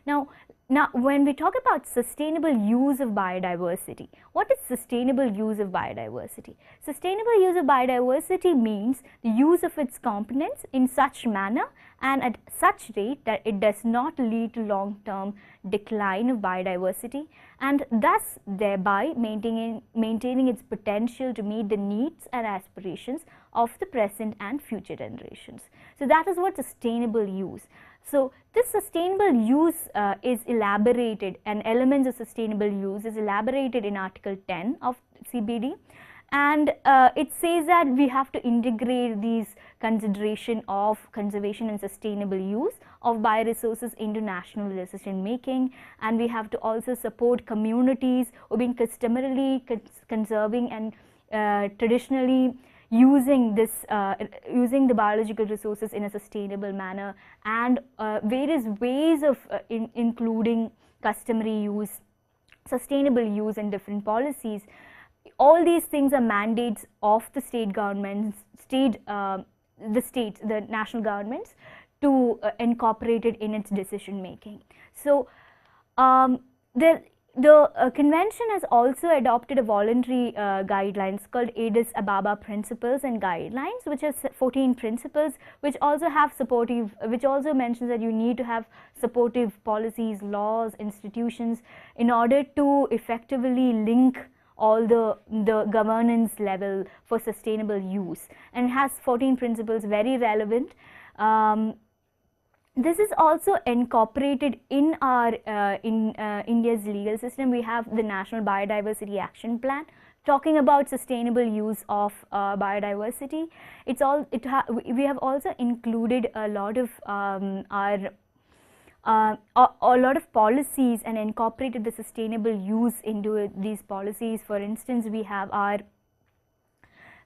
Now, when we talk about sustainable use of biodiversity, what is sustainable use of biodiversity? Sustainable use of biodiversity means the use of its components in such manner and at such rate that it does not lead to long-term decline of biodiversity, and thus thereby maintaining its potential to meet the needs and aspirations of the present and future generations. So that is what sustainable use. So this sustainable use is elaborated, and elements of sustainable use is elaborated in Article 10 of CBD, and it says that we have to integrate these consideration of conservation and sustainable use of bioresources into national decision making, and we have to also support communities who have been customarily conserving and traditionally using the biological resources in a sustainable manner, and various ways of including customary use, sustainable use and different policies. All these things are mandates of the state governments, the national governments, to incorporate it in its decision making. So the convention has also adopted a voluntary guidelines called Addis Ababa Principles and Guidelines, which has 14 principles, which also have which also mentions that you need to have supportive policies, laws, institutions in order to effectively link all the governance level for sustainable use, and has 14 principles, very relevant. This is also incorporated in our India's legal system. We have the National Biodiversity Action Plan talking about sustainable use of biodiversity. We have also included a lot of a lot of policies and incorporated the sustainable use into these policies. For instance, we have our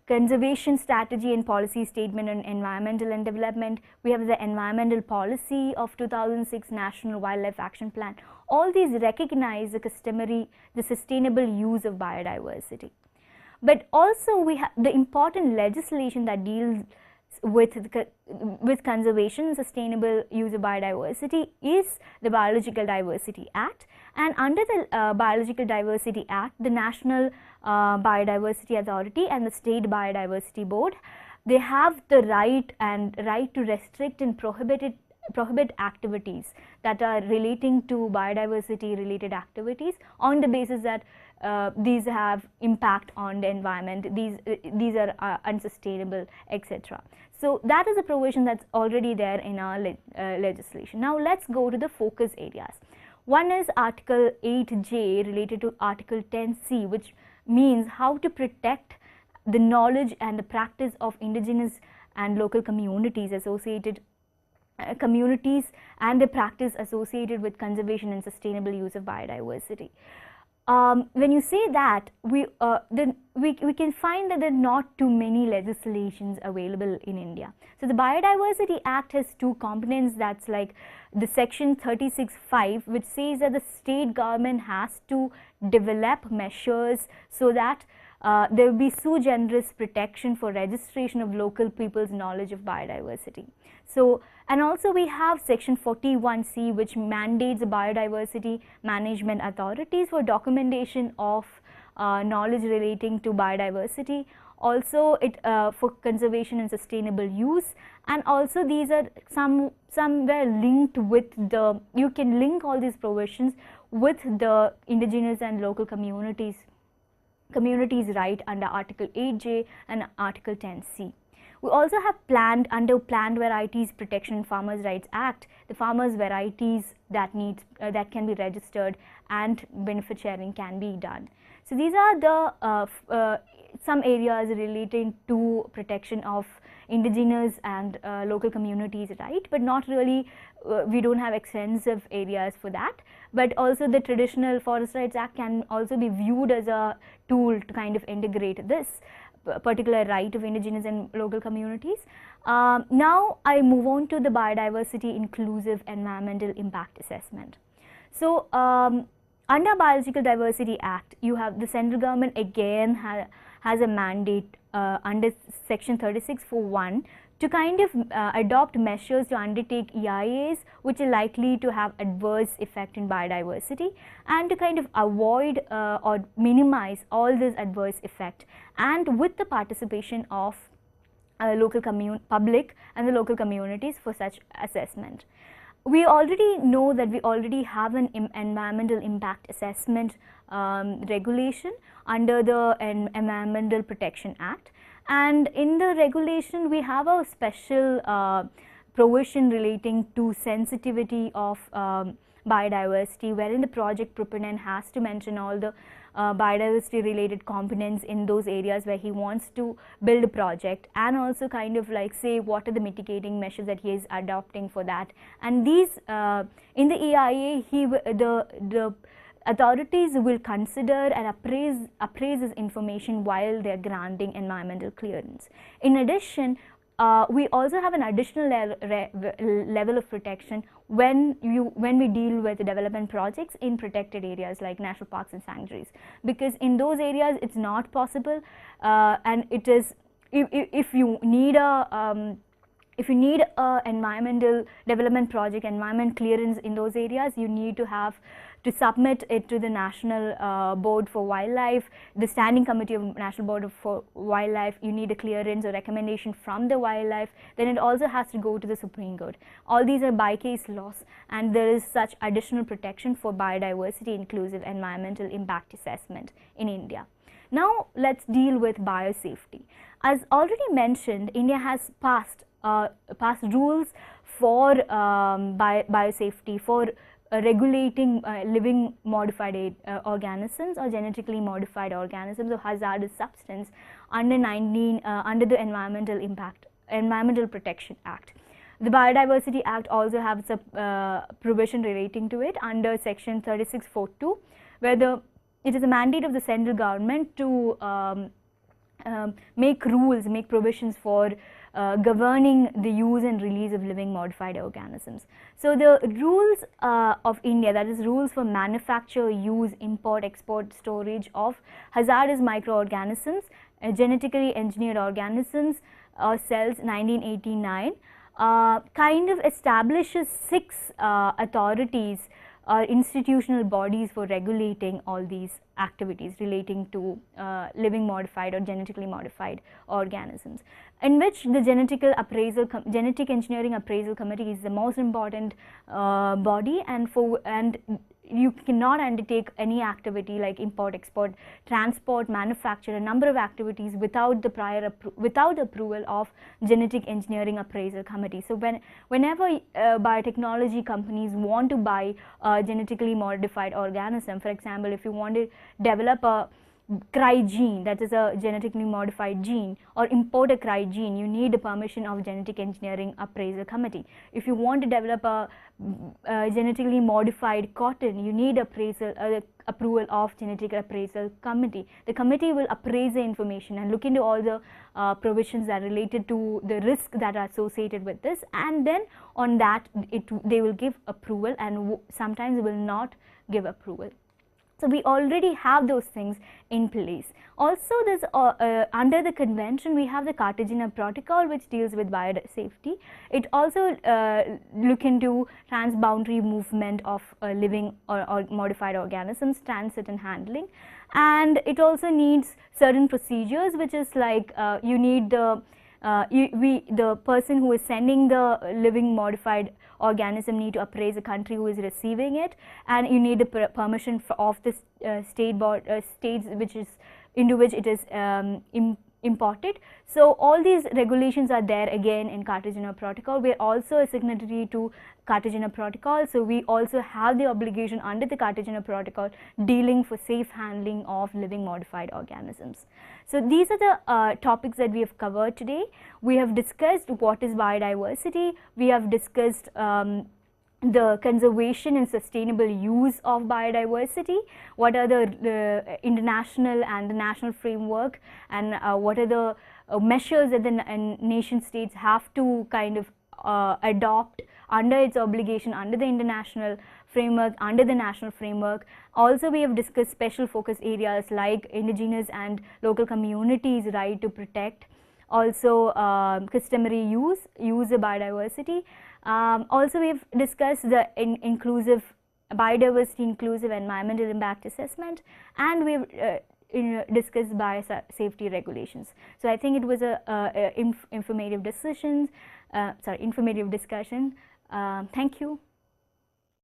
Conservation Strategy and Policy Statement on Environmental and Development. We have the Environmental Policy of 2006, National Wildlife Action Plan. All these recognize the sustainable use of biodiversity. But also we have the important legislation that deals with conservation and sustainable use of biodiversity is the Biological Diversity Act, and under the Biological Diversity Act, the National Biodiversity Authority and the State Biodiversity Board, they have the right to restrict and prohibit activities that are relating to biodiversity related activities on the basis that these have impact on the environment, these are unsustainable, etc. So that is a provision that's already there in our legislation. Now let's go to the focus areas. One is Article 8J related to Article 10C, which means how to protect the knowledge and the practice of indigenous and local communities and the practice associated with conservation and sustainable use of biodiversity. When you say that, we can find that there are not too many legislations available in India. So the Biodiversity Act has two components, that's like the section 36(5), which says that the state government has to develop measures so that there will be sui generis protection for registration of local people's knowledge of biodiversity. So, and also we have section 41C, which mandates the biodiversity management authorities for documentation of knowledge relating to biodiversity, also it for conservation and sustainable use, and also these are somewhere linked with the, you can link all these provisions with the indigenous and local communities right under Article 8J and Article 10C. We also have under Plant Varieties Protection and Farmers' Rights Act, the farmers' varieties that can be registered and benefit sharing can be done. So these are the some areas relating to protection of indigenous and local communities, right? But not really, we don't have extensive areas for that. But also the Traditional Forest Rights Act can also be viewed as a tool to kind of integrate this particular right of indigenous and local communities. Now I move on to the Biodiversity Inclusive Environmental Impact Assessment. So under Biological Diversity Act, you have the central government again has a mandate under section 36(4)(1) to kind of adopt measures to undertake EIAs which are likely to have adverse effect in biodiversity, and to kind of avoid or minimize all this adverse effect, and with the participation of local public and the local communities for such assessment. We already know that we already have an environmental impact assessment regulation under the Environmental Protection Act, and in the regulation we have a special provision relating to sensitivity of biodiversity, wherein the project proponent has to mention all the biodiversity related components in those areas where he wants to build a project, and also kind of like say what are the mitigating measures that he is adopting for that. And these in the EIA the authorities will consider and appraise this information while they are granting environmental clearance. In addition, we also have an additional level of protection when we deal with development projects in protected areas like national parks and sanctuaries, because in those areas it's not possible, and it is if you need a environmental development project, environment clearance in those areas, you need to submit it to the National Board for Wildlife, the Standing Committee of National Board for Wildlife. You need a clearance or recommendation from the wildlife. Then it also has to go to the Supreme Court. All these are by case laws, and there is such additional protection for biodiversity inclusive environmental impact assessment in India. Now let's deal with biosafety. As already mentioned, India has passed rules for biosafety, for regulating living modified organisms or genetically modified organisms or hazardous substance under the Environmental Protection Act. The Biodiversity Act also has a provision relating to it under section 3642, where it is a mandate of the central government to make provisions for governing the use and release of living modified organisms. So the rules of India, that is rules for manufacture, use, import, export, storage of hazardous microorganisms, genetically engineered organisms or cells, 1989, kind of establishes 6 authorities or institutional bodies for regulating all these activities relating to living modified or genetically modified organisms, in which the Genetic Engineering Appraisal Committee is the most important body, and you cannot undertake any activity like import, export, transport, manufacture, a number of activities without the without the approval of Genetic Engineering Appraisal Committee. So whenever biotechnology companies want to buy a genetically modified organism, for example, if you want to develop a CRY gene, that is a genetically modified gene, or import a CRY gene, you need the permission of Genetic Engineering Appraisal Committee. If you want to develop a genetically modified cotton, you need approval of Genetic Appraisal Committee. The committee will appraise the information and look into all the provisions that are related to the risk that are associated with this, and then on that they will give approval, and sometimes will not give approval. So we already have those things in place. Also, there's under the convention we have the Cartagena Protocol, which deals with biosafety. It also look into transboundary movement of living or modified organisms, transit and handling, and it also needs certain procedures, which is like you need the person who is sending the living modified organism need to appraise the country who is receiving it, and you need the permission of the states which is into which it is imported. So all these regulations are there again in Cartagena Protocol. We are also a signatory to Cartagena Protocol, so we also have the obligation under the Cartagena Protocol dealing for safe handling of living modified organisms. So these are the topics that we have covered today. We have discussed what is biodiversity, we have discussed the conservation and sustainable use of biodiversity, what are the international and the national framework, and what are the measures that the nation states have to kind of adopt under its obligation under the international framework, under the national framework. Also, we have discussed special focus areas like indigenous and local communities' right to protect, also customary use of biodiversity. Also, we've discussed the inclusive biodiversity inclusive environmental impact assessment, and we've discussed biosafety regulations. So I think it was a informative discussion. Thank you.